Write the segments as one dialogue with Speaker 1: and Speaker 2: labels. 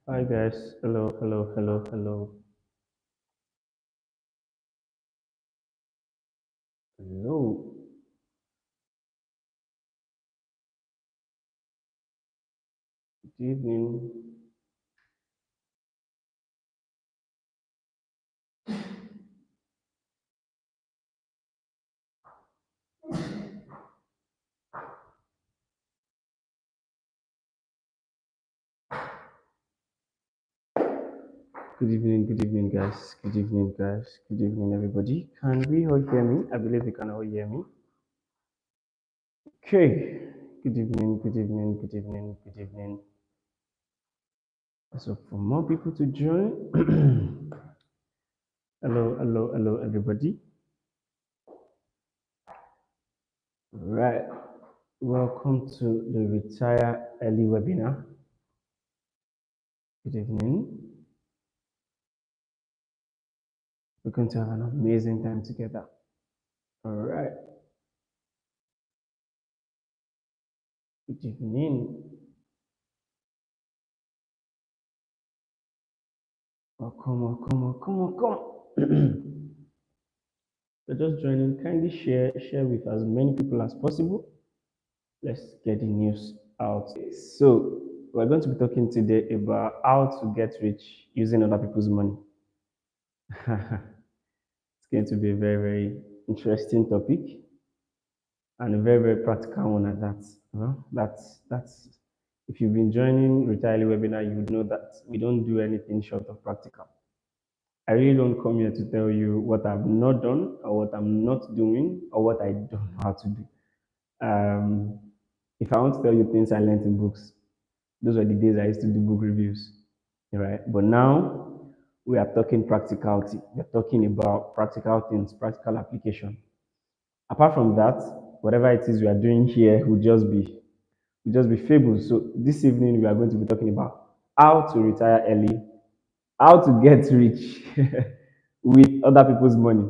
Speaker 1: Hi guys, hello, hello, hello, hello, hello. Good evening. Good evening, guys. Good evening, guys. Good evening, everybody. Can we all hear me? I believe you can all hear me. Okay. Good evening, good evening, good evening, good evening. So, for more people to join, hello, hello, hello, everybody. Right. Welcome to the Retire Early webinar. Good evening. We're going to have an amazing time together. All right. Good evening. Oh, come on, come on, come on, come on. You're just joining. Kindly share with as many people as possible. Let's get the news out. So, we're going to be talking today about how to get rich using other people's money. It's going to be a very, very interesting topic and a very, very practical one at that. That's if you've been joining Retire webinar, you would know that we don't do anything short of practical. I really don't come here to tell you what I've not done or what I'm not doing or what I don't know how to do. Um, if I want to tell you things I learned in books, those were the days I used to do book reviews, right? But now we are talking practicality. We're talking about practical things, practical application. Apart from that, whatever it is we are doing here will just be fables. So this evening we are going to be talking about how to retire early, how to get rich with other people's money.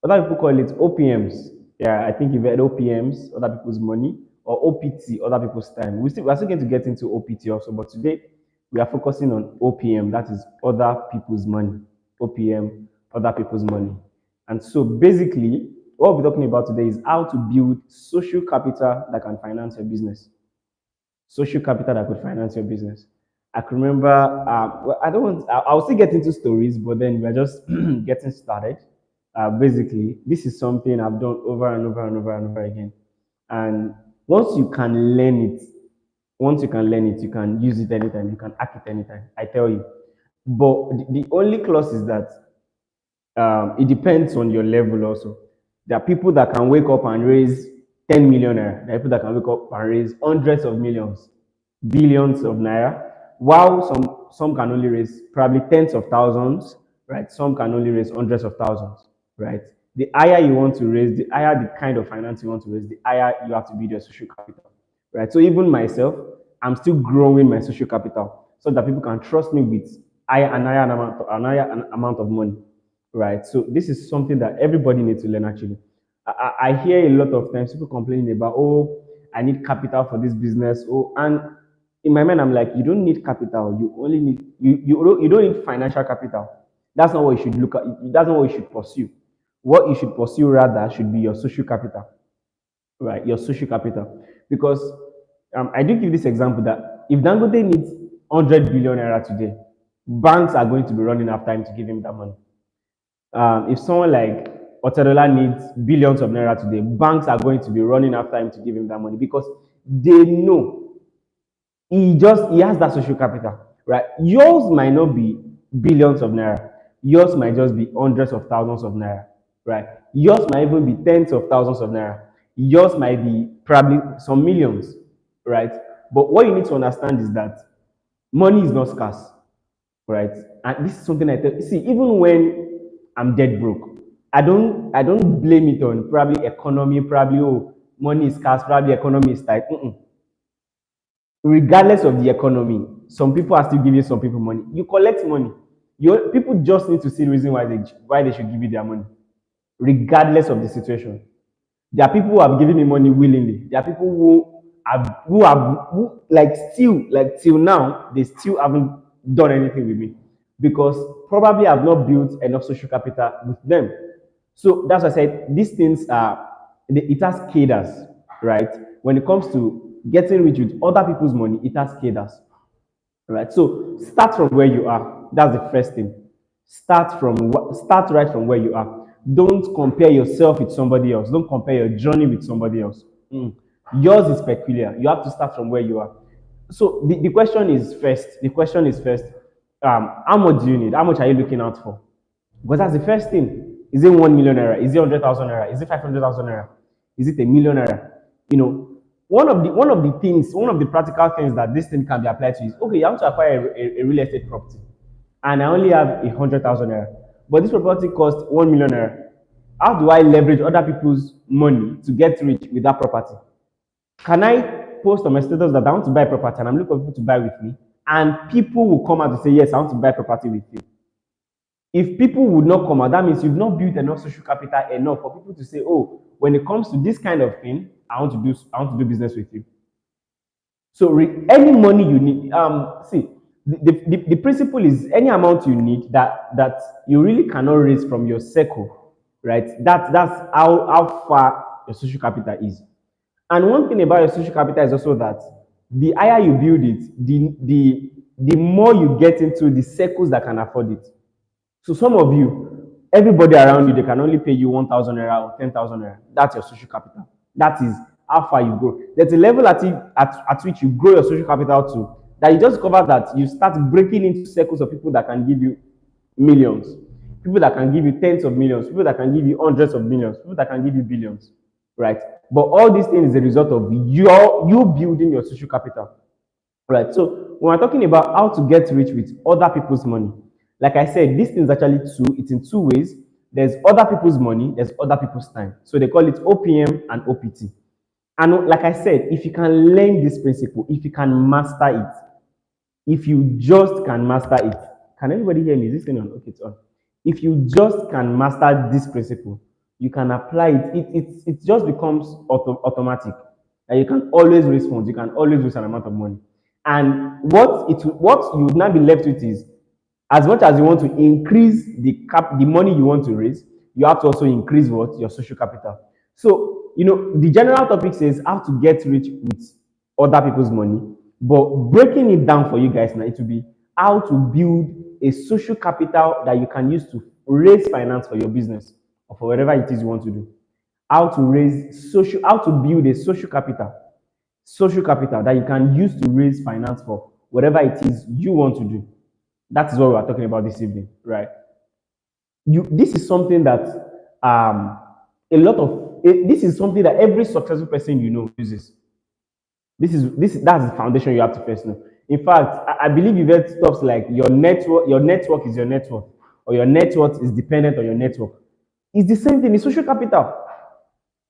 Speaker 1: Other people call it OPMs. Yeah, I think you've heard OPMs, other people's money, or OPT, other people's time. We're still going to get into OPT also, but today we are focusing on OPM, that is other people's money. OPM, other people's money. And so basically, what we're talking about today is how to build social capital that can finance your business. Social capital that could finance your business. I can remember, well, I don't want, I'll still get into stories, but then we're just getting started. Basically, this is something I've done over and over and over and over again. And once you can learn it, once you can learn it, you can use it anytime, you can act it anytime. I tell you. But the only clause is that it depends on your level also. There are people that can wake up and raise 10 million naira. There are people that can wake up and raise hundreds of millions, billions of naira, while some can only raise probably tens of thousands, right? Some can only raise hundreds of thousands, right? The higher you want to raise, the higher the kind of finance you want to raise, the higher you have to build your social capital, right? So even myself, I'm still growing my social capital so that people can trust me with an amount of money, right? So this is something that everybody needs to learn actually. I hear a lot of times people complaining about, oh, I need capital for this business. Oh, and in my mind, I'm like, you don't need capital. You only need you don't need financial capital. That's not what you should look at. That's not what you should pursue. What you should pursue rather should be your social capital, right? Your social capital. Because I do give this example that if Dangote needs 100 billion naira today, banks are going to be running after him to give him that money. If someone like Otedola needs billions of naira today, banks are going to be running after him to give him that money because they know he has that social capital, right? Yours might not be billions of naira. Yours might just be hundreds of thousands of naira, right? Yours might even be tens of thousands of naira. Yours might be probably some millions, right? But what you need to understand is that money is not scarce, right? And this is something I tell. See, even when I'm dead broke, I don't blame it on probably economy, probably oh money is scarce, probably economy is tight. Regardless of the economy, some people are still giving some people money. You collect money. People just need to see the reason why they should give you their money, regardless of the situation. There are people who have given me money willingly. There are people who have like still like till now they still haven't done anything with me because probably I've not built enough social capital with them. So that's why I said these things are, it has cadres, right? When it comes to getting rich with other people's money, it has cadres, right? So start from where you are. That's the first thing. Start right from where you are. Don't compare yourself with somebody else. Don't compare your journey with somebody else. Yours is peculiar. You have to start from where you are. So the question is first. The question is first. How much do you need? How much are you looking out for? Because that's the first thing. Is it 1 million naira? Is it 100,000 naira? Is it 500,000 naira? Is it a million naira? You know, one of the practical things that this thing can be applied to is okay. You have to acquire a real estate property, and I only have 100,000 naira, but this property costs 1 million naira. How do I leverage other people's money to get rich with that property? Can I post on my status that I want to buy property and I'm looking for people to buy with me? And people will come out to say, yes, I want to buy property with you. If people would not come out, that means you've not built enough social capital enough for people to say, oh, when it comes to this kind of thing, I want to do business with you. So any money you need, see, the principle is any amount you need that you really cannot raise from your circle, right? That's how far your social capital is. And one thing about your social capital is also that the higher you build it, the more you get into the circles that can afford it. So some of you, everybody around you, they can only pay you 1,000 naira or 10,000 naira. That's your social capital. That is how far you grow. There's a level at which you grow your social capital to, that you just discover that you start breaking into circles of people that can give you millions, people that can give you tens of millions, people that can give you hundreds of millions, people that can give you billions, right? But all these things is a result of you building your social capital, right? So when we're talking about how to get rich with other people's money, like I said, this thing is actually it's in two ways. There's other people's money, there's other people's time. So they call it OPM and OPT. And like I said, if you can learn this principle, if you can master it, if you just can master it, can everybody hear me? Is this thing on? Okay, it's on. If you just can master this principle, you can apply it. It just becomes automatic. And you can always raise funds. You can always raise an amount of money. And what you would now be left with is, as much as you want to increase the money you want to raise, you have to also increase what? Your social capital. So, the general topic says how to get rich with other people's money, but breaking it down for you guys now, it will be how to build a social capital that you can use to raise finance for your business or for whatever it is you want to do. How to build a social capital that you can use to raise finance for whatever it is you want to do. That is what we are talking about this evening, right? This is something that this is something that every successful person uses. That's the foundation you have to first know. In fact, I believe you've heard stuff like your network is your network, or your net worth is dependent on your network. It's the same thing. It's social capital.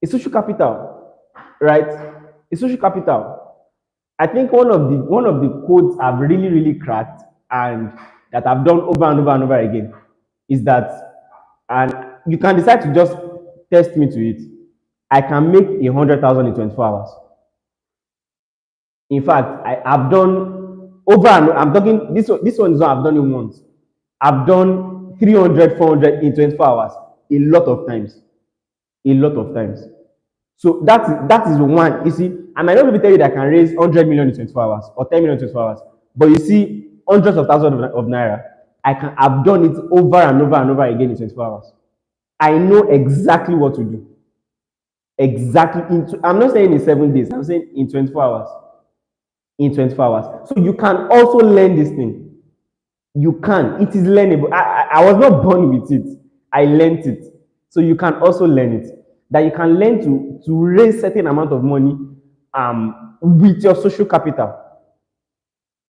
Speaker 1: It's social capital, right? It's social capital. I think one of the codes I've really cracked and that I've done over and over and over again is that, and you can decide to just test me to it. I can make 100,000 in 24 hours. In fact, I've done over and I'm talking this one is not I've done it once. I've done 300, 400 in 24 hours a lot of times. A lot of times. So that is one. You see, I might not be able to tell you that I can raise 100 million in 24 hours or 10 million in 24 hours. But you see, hundreds of thousands of naira, I've done it over and over and over again in 24 hours. I know exactly what to do. Exactly. I'm not saying in 7 days. I'm saying in 24 hours. In 24 hours. So you can also learn this thing. You can. It is learnable. I was not born with it. I learned it. So you can also learn it. That you can learn to raise certain amount of money with your social capital.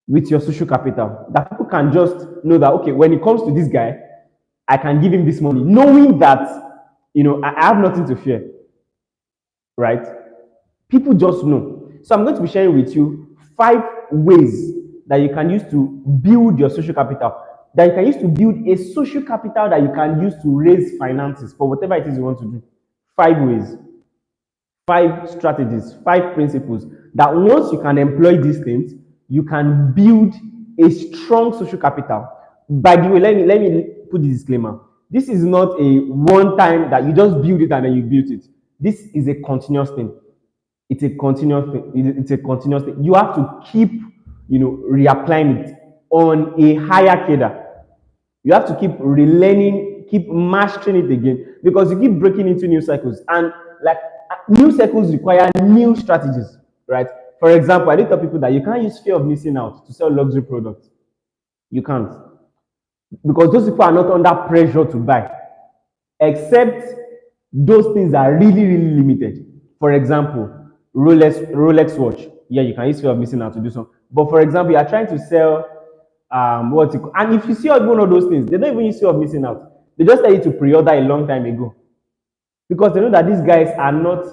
Speaker 1: With your social capital. That people can just know that, okay, when it comes to this guy, I can give him this money, knowing that, I have nothing to fear. Right? People just know. So I'm going to be sharing with you 5 ways that you can use to build your social capital. That you can use to build a social capital that you can use to raise finances for whatever it is you want to do. 5 ways, 5 strategies, 5 principles that once you can employ these things, you can build a strong social capital. By the way, let me put the disclaimer. This is not a one time that you just build it and then you build it. This is a continuous thing. It's a continuous thing. It's a continuous thing. You have to keep, reapplying it on a higher cadre. You have to keep relearning, keep mastering it again because you keep breaking into new cycles. And like new cycles require new strategies, right? For example, I did tell people that you can't use fear of missing out to sell luxury products. You can't. Because those people are not under pressure to buy, except those things are really, really limited. For example, Rolex watch. Yeah, you can use fear of missing out to do so. But for example, you are trying to sell what's it called? And if you see one of those things, they don't even use fear of missing out. They just tell you to pre-order a long time ago because they know that these guys are not.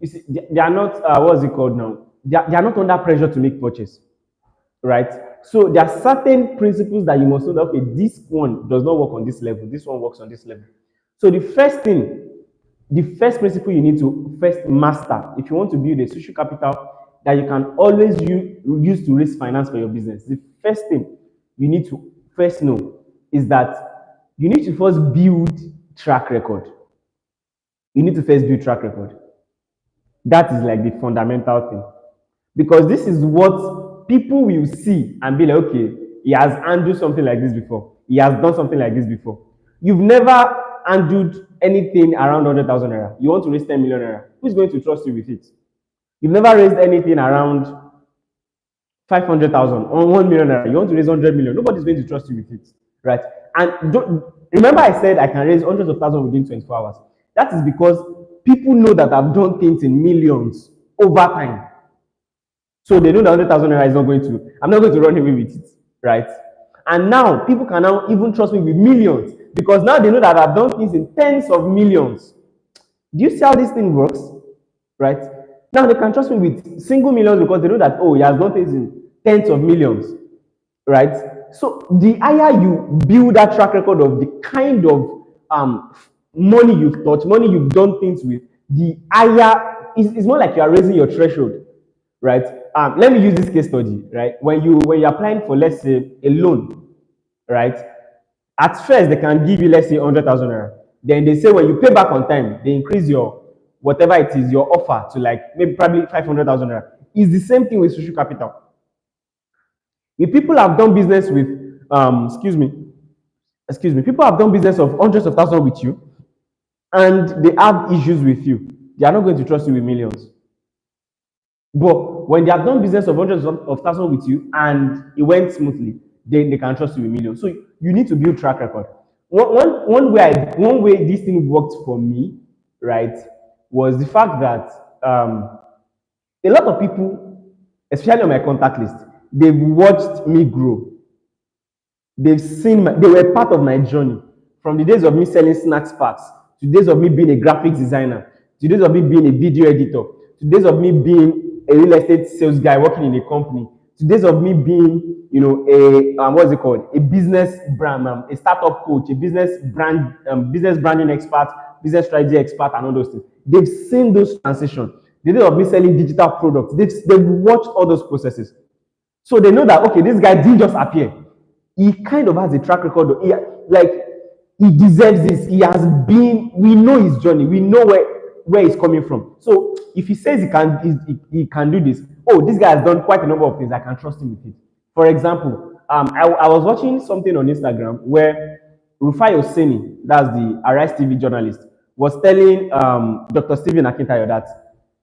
Speaker 1: You see, they are not. What's it called now? They are not under pressure to make purchase, right? So there are certain principles that you must know that okay, this one does not work on this level. This one works on this level. So the first principle you need to first master if you want to build a social capital that you can always use to raise finance for your business. The first thing you need to first know is that you need to first build track record. You need to first build track record. That is like the fundamental thing. Because this is what people will see and be like, okay, he has handled something like this before. He has done something like this before. You've never handled anything around 100,000 naira. You want to raise 10 million naira. Who's going to trust you with it? You've never raised anything around 500,000 or 1 million naira. You want to raise 100 million. Nobody's going to trust you with it, right? And remember I said I can raise hundreds of thousands within 24 hours. That is because people know that I've done things in millions over time. So they know that 100,000 naira is not going to, I'm not going to run away with it, right? And now people can now even trust me with millions because now they know that I've done things in tens of millions. Do you see how this thing works, right? Now they can trust me with single millions because they know that, oh, he has done things in tens of millions, right? So the higher you build that track record of the kind of money you've touched, money you've done things with, the higher, it's more like you are raising your threshold, right? Let me use this case study, right? When you're applying for, let's say, a loan, right? At first, they can give you, let's say, 100,000 naira. Then they say when you pay back on time, they increase your whatever it is, your offer to like maybe probably 500,000 naira. It's the same thing with social capital. If people have done business with, people have done business of hundreds of thousands with you, and they have issues with you, they are not going to trust you with millions. But when they have done business of hundreds of thousands with you and it went smoothly, they can trust you with millions. So you need to build track record. One way this thing worked for me, right, was the fact that a lot of people, especially on my contact list, they've watched me grow. They've seen they were part of my journey from the days of me selling snacks packs to the days of me being a graphics designer, to the days of me being a video editor, to the days of me being a real estate sales guy working in a company, to the days of me being, a business brand, a startup coach, a business branding expert, business strategy expert, and all those things. They've seen those transitions. The days of me selling digital products, they've watched all those processes. So they know that, okay, this guy didn't just appear. He kind of has a track record. He deserves this. He has been, we know his journey. We know where he's coming from. So if he says he can do this, oh, this guy has done quite a number of things. I can trust him with it. For example, I was watching something on Instagram where Rufai Oseni, that's the Arise TV journalist, was telling Dr. Stephen Akintayo that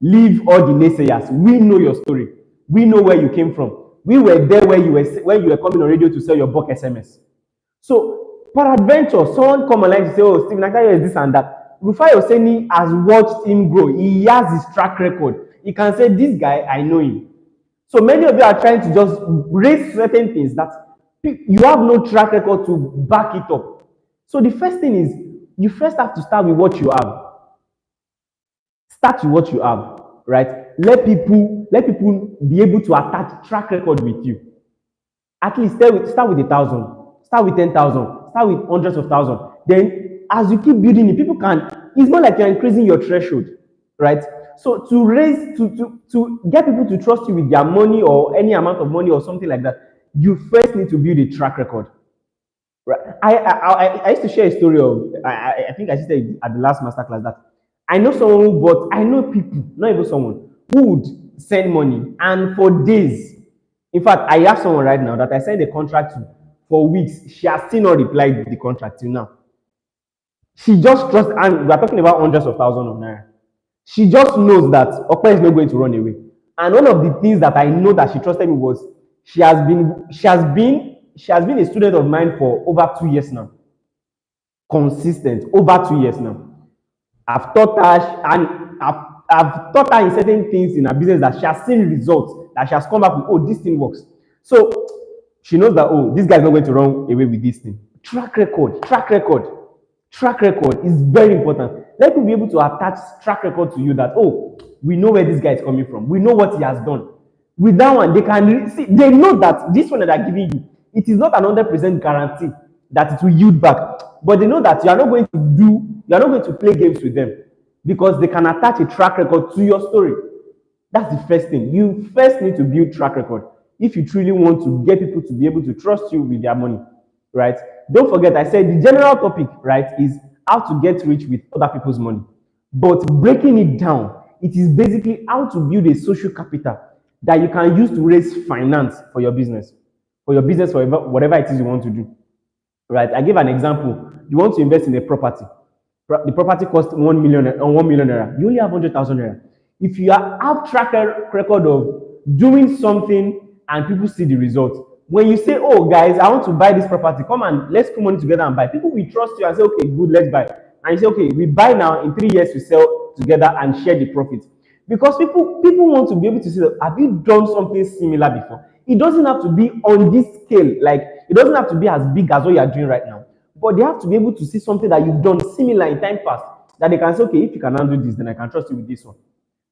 Speaker 1: leave all the naysayers. We know your story. We know where you came from. We were there when you were coming on radio to sell your bulk SMS. So, peradventure, someone come online to say, oh, Stephen Akintayo is this and that. Rufai Oseni has watched him grow. He has his track record. He can say, this guy, I know him. So many of you are trying to just raise certain things that you have no track record to back it up. So the first thing is, you first have to start with what you have. Start with what you have, right? Let people be able to attach track record with you. At least start with 1,000, start with 10,000, start with hundreds of thousands. Then as you keep building it, people can, it's not like you're increasing your threshold, right? So to get people to trust you with their money or any amount of money or something like that, you first need to build a track record. Right. I used to share a story of I think I said it at the last masterclass that I know someone who bought I know people, not even someone, who would send money and for days. In fact, I have someone right now that I sent a contract to for weeks. She has still not replied the contract till now. She just trusts, and we are talking about hundreds of thousands of naira. She just knows that Okpa is not going to run away. And one of the things that I know that she trusted me was she has been a student of mine for over 2 years now. Consistent, over 2 years now. I've taught her and I've taught her in certain things in her business that she has seen results, that she has come back with, oh, this thing works. So she knows that, oh, this guy is not going to run away with this thing. Track record, track record, track record is very important. Let people be able to attach track record to you that, oh, we know where this guy is coming from. We know what he has done. With that one, they can see, they know that this one that they're giving you, it is not an 100% guarantee that it will yield back. But they know that you are not going to play games with them because they can attach a track record to your story. That's the first thing. You first need to build track record if you truly want to get people to be able to trust you with their money, right? Don't forget, I said the general topic, right, is how to get rich with other people's money. But breaking it down, it is basically how to build a social capital that you can use to raise finance for your business, for whatever it is you want to do, right? I give an example. You want to invest in a property. The property costs 1 million or 1 million naira. You only have 100,000 naira. If you have track record of doing something and people see the result, when you say, oh guys, I want to buy this property, come and let's put money together and buy, people will trust you and say, okay, good, let's buy. And you say, okay, we buy now, in 3 years we sell together and share the profit. Because people want to be able to see that, have you done something similar before? It doesn't have to be on this scale, like it doesn't have to be as big as what you are doing right now. But they have to be able to see something that you've done similar in time past, that they can say, okay, if you can handle this, then I can trust you with this one.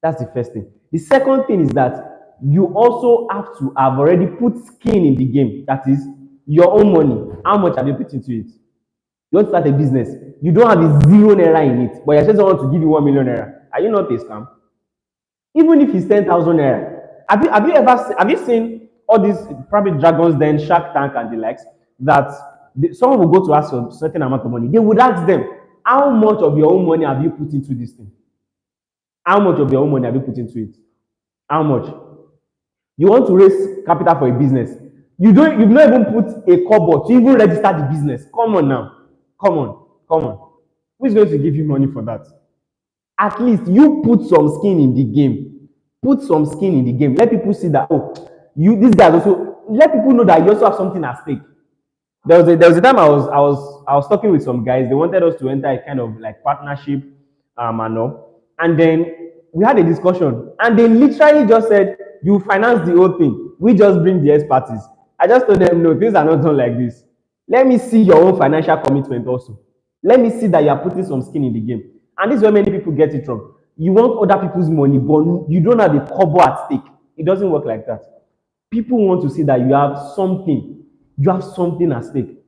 Speaker 1: That's the first thing. The second thing is that you also have to have already put skin in the game. That is your own money. How much have you put into it? You want to start a business. You don't have a zero naira in it, but you're just want to give you 1 million naira. Are you not a scam? Even if it's 10,000 naira. Have you seen all these private dragons, then Shark Tank and the likes, that someone will go to ask for a certain amount of money. They would ask them, how much of your own money have you put into this thing? How much of your own money have you put into it? How much? You want to raise capital for a business. You've not even put a kobo to even register the business. Come on now. Come on. Who is going to give you money for that? At least you put some skin in the game. Put some skin in the game. Let people see that, oh, this guy also, let people know that you also have something at stake. There was a time I was talking with some guys. They wanted us to enter a kind of like partnership, and all. And then we had a discussion, and they literally just said, "You finance the whole thing. We just bring the expertise." I just told them, "No, things are not done like this. Let me see your own financial commitment also. Let me see that you are putting some skin in the game." And this is where many people get it wrong. You want other people's money, but you don't have a kobo at stake. It doesn't work like that. People want to see that you have something. You have something at stake.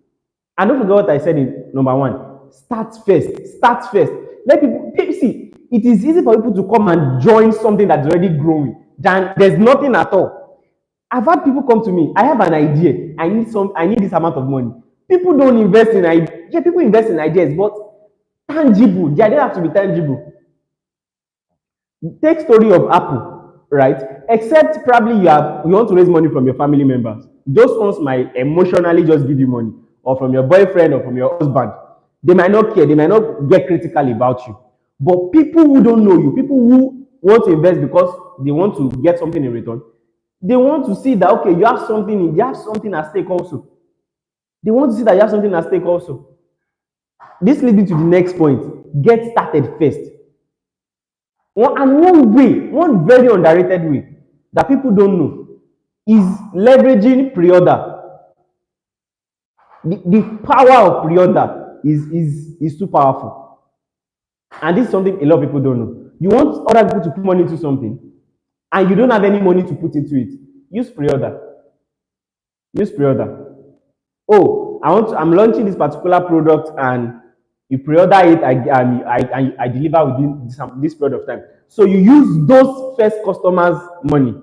Speaker 1: And don't forget what I said in number one. Start first. Start first. Let people see. It is easy for people to come and join something that's already growing than there's nothing at all. I've had people come to me. I have an idea. I need this amount of money. People don't invest in ideas. Yeah, people invest in ideas, but tangible. The idea have to be tangible. Take story of Apple, right? Except probably you want to raise money from your family members. Those ones might emotionally just give you money, or from your boyfriend or from your husband. They might not care. They might not get critical about you. But people who don't know you, people who want to invest because they want to get something in return, they want to see that, okay, you have something at stake also. They want to see that you have something at stake also. This leads me to the next point. Get started first. One very underrated way that people don't know is leveraging pre-order. The power of pre-order is too powerful. And this is something a lot of people don't know. You want other people to put money into something and you don't have any money to put into it. Use pre-order. Use pre-order. Oh, I'm launching this particular product, and you pre-order it, I deliver within this period of time. So you use those first customers' money,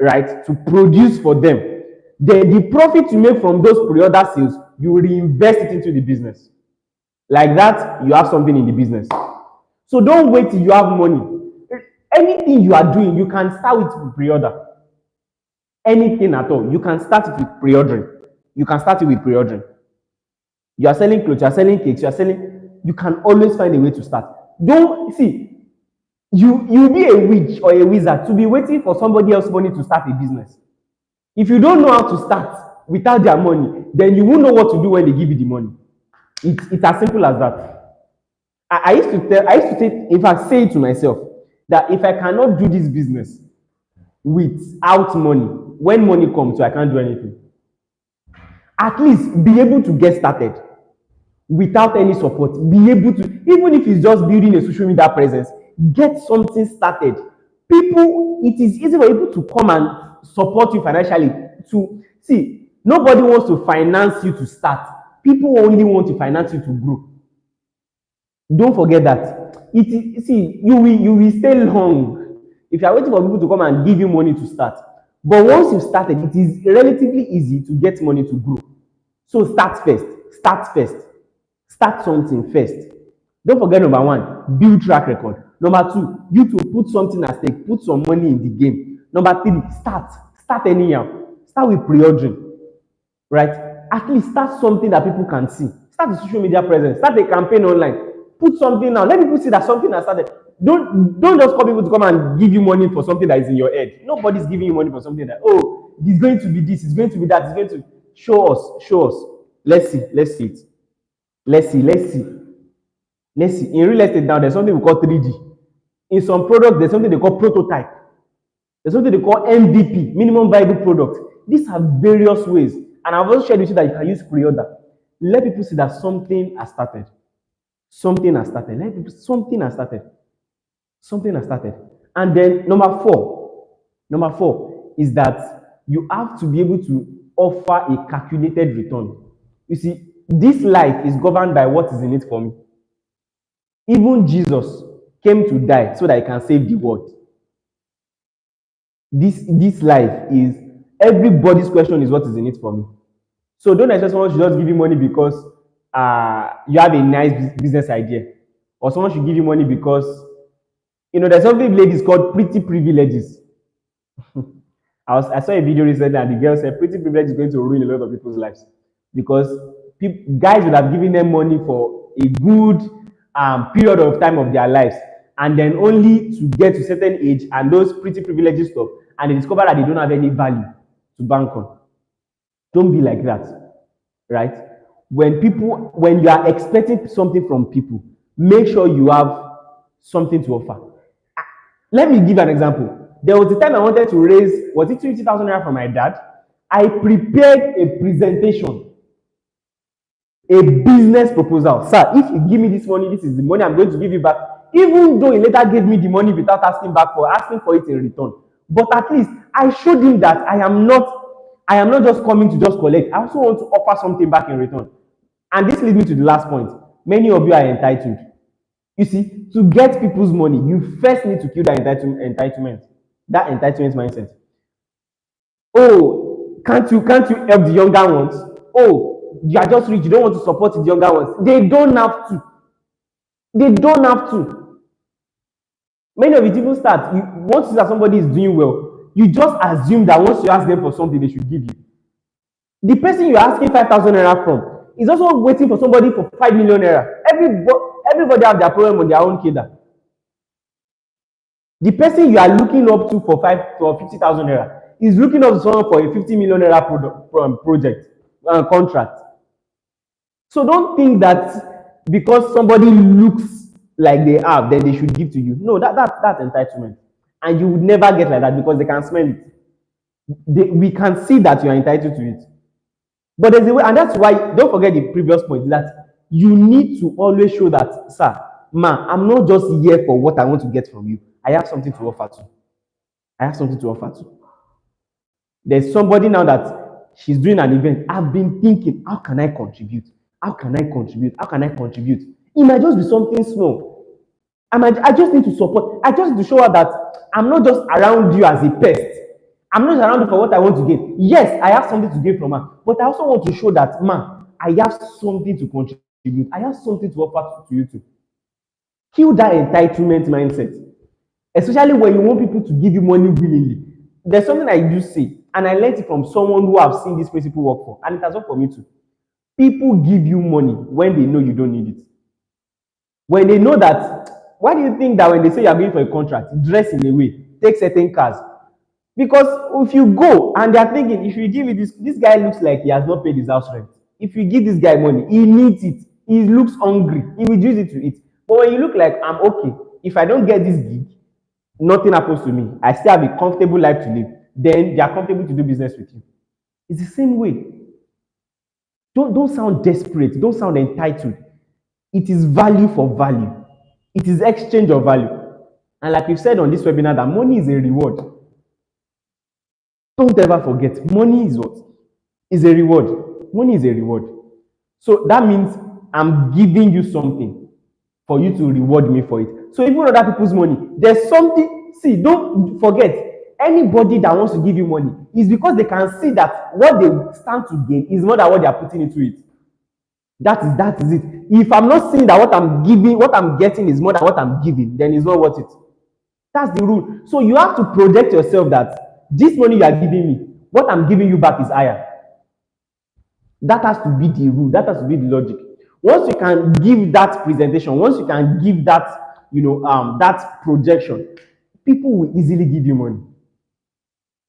Speaker 1: right, to produce for them. Then the profit you make from those pre-order sales, you reinvest it into the business. Like that, you have something in the business. So don't wait till you have money. Anything you are doing, you can start with pre-order. Anything at all, you can start it with pre-ordering. You can start it with pre-ordering. You are selling clothes, you are selling cakes, you are selling. You can always find a way to start. Don't see. You'll be a witch or a wizard to be waiting for somebody else's money to start a business. If you don't know how to start without their money, then you won't know what to do when they give you the money. It's as simple as that. I used to say, in fact, say it to myself that if I cannot do this business without money, when money comes, so I can't do anything. At least be able to get started without any support. Be able to, even if it's just building a social media presence, get something started. People, it is easy for people to come and support you financially. To see, nobody wants to finance you to start. People only want to finance you to grow. Don't forget that. You will stay long if you are waiting for people to come and give you money to start. But once you've started, it is relatively easy to get money to grow. So start first. Start first. Start something first. Don't forget number one, build track record. Number two, you to put something at stake, put some money in the game. Number three, start anyhow. Start with pre-ordering, right? At least start something that people can see. Start a social media presence. Start a campaign online. Put something now. Let people see that something has started. Don't just call people to come and give you money for something that is in your head. Nobody's giving you money for something that, oh, it's going to be this, it's going to be that, it's going to show us. Let's see it. Let's see. In real estate now, there's something we call 3D. In some products, there's something they call prototype. There's something they call MVP, minimum viable product. These are various ways. And I've also shared with you that you can use pre-order. Let people see that something has started. Something has started. Let people, something has started. And then number four is that you have to be able to offer a calculated return. You see, this life is governed by what is in it for me. Even Jesus came to die so that he can save the world. This life is, everybody's question is what is in it for me. So don't expect someone should just give you money because you have a nice business idea, or someone should give you money because, there's something ladies called pretty privileges. I saw a video recently and the girl said pretty privilege is going to ruin a lot of people's lives because guys would have given them money for a good period of time of their lives, and then only to get to a certain age and those pretty privileges stop, and they discover that they don't have any value to bank on. Don't be like that, right? When you are expecting something from people, make sure you have something to offer. Let me give an example. There was a time I wanted to raise, was it 20,000 naira from my dad? I prepared a presentation, a business proposal. Sir, if you give me this money, this is the money I'm going to give you back. Even though he later gave me the money without asking for it in return. But at least I showed him that I am not just coming to just collect. I also want to offer something back in return. And this leads me to the last point. Many of you are entitled. You see, to get people's money, you first need to kill that entitlement mindset. Oh, can't you help the younger ones? Oh, you are just rich, you don't want to support the younger ones. They don't have to. Many of the people start, once you see that somebody is doing well, you just assume that once you ask them for something, they should give you. The person you're asking 5,000 naira from is also waiting for somebody for 5 million naira. Everybody have their problem on their own kidda. The person you are looking up to for 50,000 naira is looking up to someone for a 50 million naira project contract. So don't think that because somebody looks like they have, then they should give to you. No, that's entitlement. And you would never get like that because they can smell it. We can see that you are entitled to it. But there's a way, and that's why, don't forget the previous point, that you need to always show that, sir, ma, I'm not just here for what I want to get from you. I have something to offer to. There's somebody now that she's doing an event. I've been thinking, how can I contribute? It might just be something small. I just need to support. I just need to show her that I'm not just around you as a pest. I'm not around it for what I want to gain. Yes, I have something to gain from her, but I also want to show that, man, I have something to contribute. I have something to offer to you too. Kill that entitlement mindset, especially when you want people to give you money willingly. There's something I do say, and I learned it from someone who I've seen this principle work for, and it has worked for me too. People give you money when they know you don't need it. When they know that, why do you think that when they say you are going for a contract, dress in a way, take certain cars? Because if you go and they are thinking, if you give it this guy looks like he has not paid his house rent. If you give this guy money, he needs it. He looks hungry. He will use it to eat. But when you look like, I'm okay, if I don't get this gig, nothing happens to me. I still have a comfortable life to live. Then they are comfortable to do business with you. It's the same way. Don't sound desperate. Don't sound entitled. It is value for value. It is exchange of value. And like we've said on this webinar, that money is a reward. Don't ever forget, money is what? Is a reward. Money is a reward. So that means I'm giving you something for you to reward me for it. So even other people's money, there's something. See, don't forget, anybody that wants to give you money is because they can see that what they stand to gain is more than what they are putting into it. That is it. If I'm not seeing that what I'm giving, what I'm getting is more than what I'm giving, then it's not worth it. That's the rule. So you have to project yourself that this money you are giving me, what I'm giving you back is higher. That has to be the rule. That has to be the logic. Once you can give that presentation, once you can give that, that projection, people will easily give you money.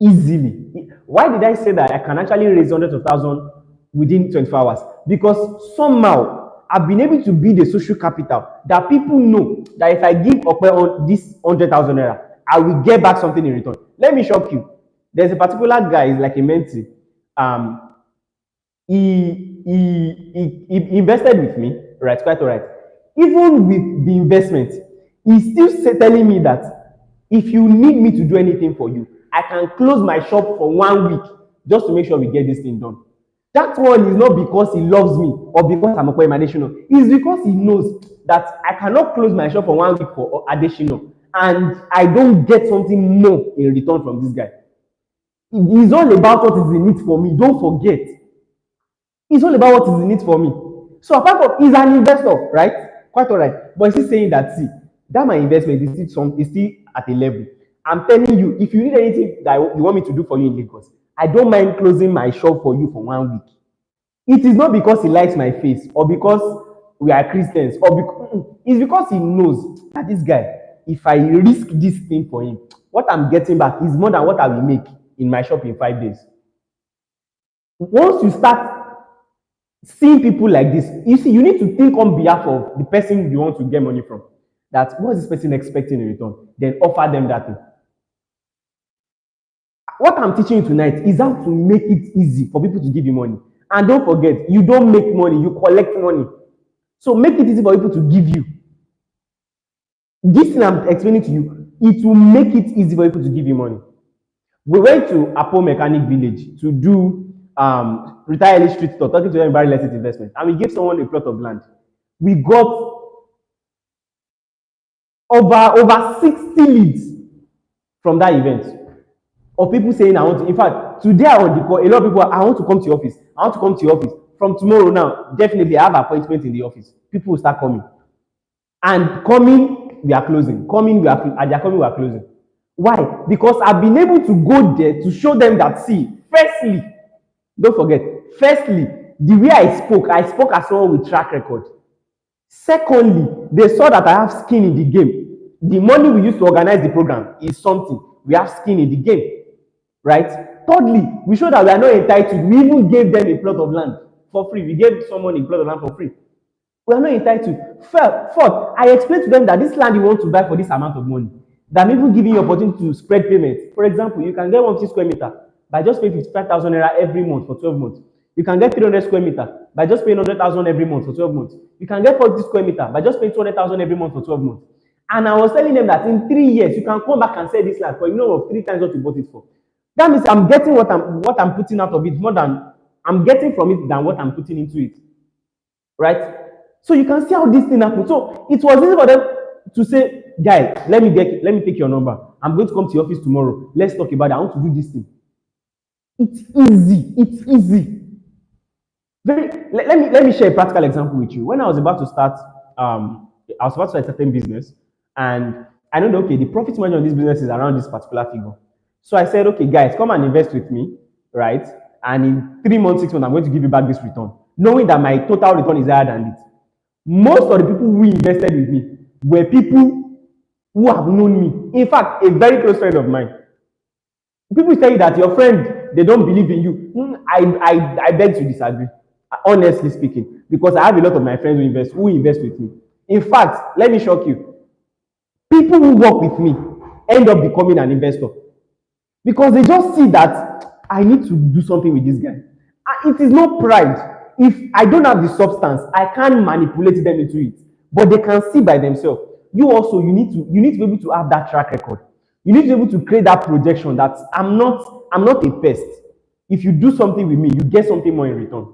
Speaker 1: Easily. Why did I say that I can actually raise hundreds of thousands within 24 hours? Because somehow I've been able to build a social capital that people know that if I give up on this 100,000 naira, I will get back something in return. Let me shock you. There's a particular guy, he's like a mentee. He invested with me, right? Quite all right. Even with the investment, he's still telling me that if you need me to do anything for you, I can close my shop for 1 week just to make sure we get this thing done. That one is not because he loves me or because I'm a additional. It's because he knows that I cannot close my shop for 1 week for additional, and I don't get something more in return from this guy. It's all about what is in it for me. Don't forget. It's all about what is in it for me. So apart from, he's an investor, right? Quite all right. But he's saying that, see, that my investment is still at a level. I'm telling you, if you need anything that you want me to do for you in Lagos, I don't mind closing my shop for you for 1 week. It is not because he likes my face or because we are Christians or because it's because he knows that this guy, if I risk this thing for him, what I'm getting back is more than what I will make in my shop in 5 days. Once you start seeing people like this, you see, you need to think on behalf of the person you want to get money from. That what is this person expecting in return? Then offer them that thing. What I'm teaching you tonight is how to make it easy for people to give you money. And don't forget, you don't make money, you collect money. So make it easy for people to give you. This thing I'm explaining to you, it will make it easy for people to give you money. We went to Apo Mechanic Village to do retire street tour, talking to them about real estate investment, and we gave someone a plot of land. We got over 60 leads from that event of people saying, I want to. In fact, today on the call, a lot of people, I want to come to your office. I want to come to your office. From tomorrow now, definitely I have an appointment in the office. People will start coming. And coming, we are closing. Coming, we are closing. Why? Because I've been able to go there to show them that, see, firstly, don't forget, firstly, the way I spoke as someone with track record. Secondly, they saw that I have skin in the game. The money we use to organize the program is something. We have skin in the game. Right? Thirdly, we showed that we are not entitled. We even gave them a plot of land for free. We gave someone a plot of land for free. We are not entitled. Fourth, I explained to them that this land you want to buy for this amount of money, that I'm even giving you opportunity to spread payments. For example, you can get 150 square meter by just paying 55,000 naira every month for 12 months. You can get 300 square meter by just paying 100,000 every month for 12 months. You can get 40 square meter by just paying 200,000 every month for 12 months. And I was telling them that in 3 years, you can come back and sell this land for 3 times what you bought it for. That means I'm getting what I'm putting out of it more than I'm getting from it than what I'm putting into it. Right? So you can see how this thing happened. So it was easy for them to say, guy, let me take your number. I'm going to come to your office tomorrow. Let's talk about it. I want to do this thing. It's easy. It's easy. Let me share a practical example with you. When I was about to start, I was about to start a certain business, and I know that okay, the profit margin on this business is around this particular figure. So I said, okay, guys, come and invest with me, right? And in 3 months, 6 months, I'm going to give you back this return, knowing that my total return is higher than it. Most of the people who invested with me were people who have known me. In fact, a very close friend of mine. People tell you that your friend, they don't believe in you. I beg to disagree, honestly speaking, because I have a lot of my friends who invest with me. In fact, let me shock you. People who work with me end up becoming an investor because they just see that I need to do something with this guy. It is not pride. If I don't have the substance, I can't manipulate them into it. But they can see by themselves. You also you need to be able to have that track record. You need to be able to create that projection that I'm not a pest. If you do something with me, you get something more in return.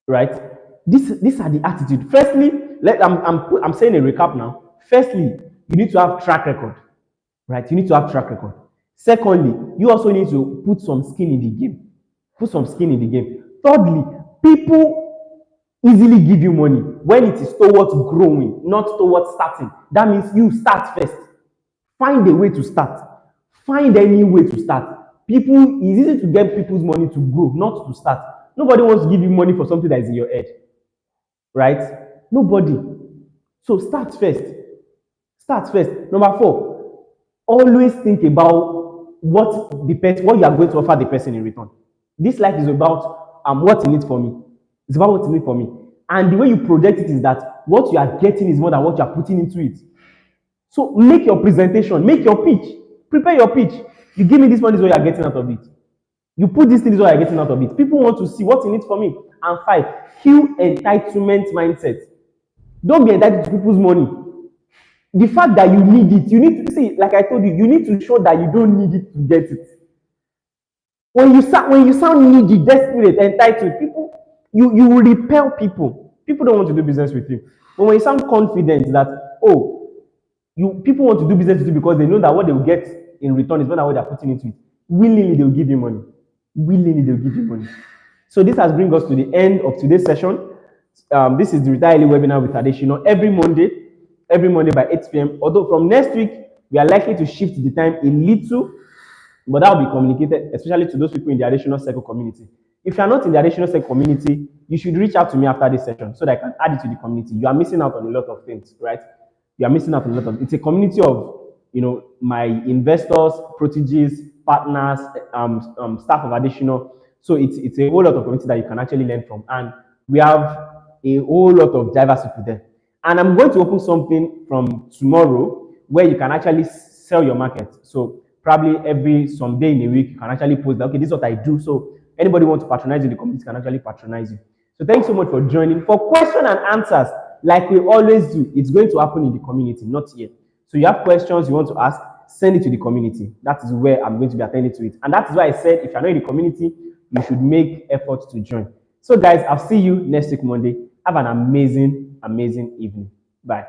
Speaker 1: Right? These are the attitude. Firstly, I'm saying a recap now. Firstly, you need to have track record. Right? You need to have track record. Secondly, you also need to put some skin in the game. Put some skin in the game. Thirdly, people easily give you money when it is towards growing, not towards starting. That means you start first. Find a way to start. Find any way to start. It's easy to get people's money to grow, not to start. Nobody wants to give you money for something that is in your head. Right? Nobody. So start first. Start first. Number 4, always think about what you are going to offer the person in return. This life is about what's in it for me. It's about what's in it for me. And the way you project it is that what you are getting is more than what you are putting into it. So make your presentation, make your pitch, prepare your pitch. You give me this money, is what you are getting out of it. You put this thing, is what you are getting out of it. People want to see what's in it for me. And 5, kill entitlement mindset. Don't be entitled to people's money. The fact that you need it, you need to see, like I told you, you need to show that you don't need it to get it. When you sound needy, desperate, entitled, people, you will repel people. People don't want to do business with you. But when you sound confident that, people want to do business with you because they know that what they will get in return is not what they're putting into it. Willingly, they'll give you money. Willingly, they'll give you money. So this has bring us to the end of today's session. This is the Retire Early webinar with Adesina every Monday by 8 p.m. Although from next week, we are likely to shift the time a little, but that will be communicated, especially to those people in the Adesina Circle community. If you are not in the Adesina Circle community, you should reach out to me after this session so that I can add it to the community. You are missing out on a lot of things, right? You are missing out on a lot of. It's a community of, my investors, proteges, partners, staff of Adesina. So it's a whole lot of community that you can actually learn from, and we have a whole lot of diversity there. And I'm going to open something from tomorrow where you can actually sell your market. So probably some day in a week, you can actually post that, okay, this is what I do. So anybody want to patronize you, the community can actually patronize you. So thanks so much for joining. For question and answers, like we always do, it's going to happen in the community, not here. So you have questions you want to ask, send it to the community. That is where I'm going to be attending to it. And that is why I said, if you're not in the community, you should make efforts to join. So guys, I'll see you next week, Monday. Have an amazing evening. Bye.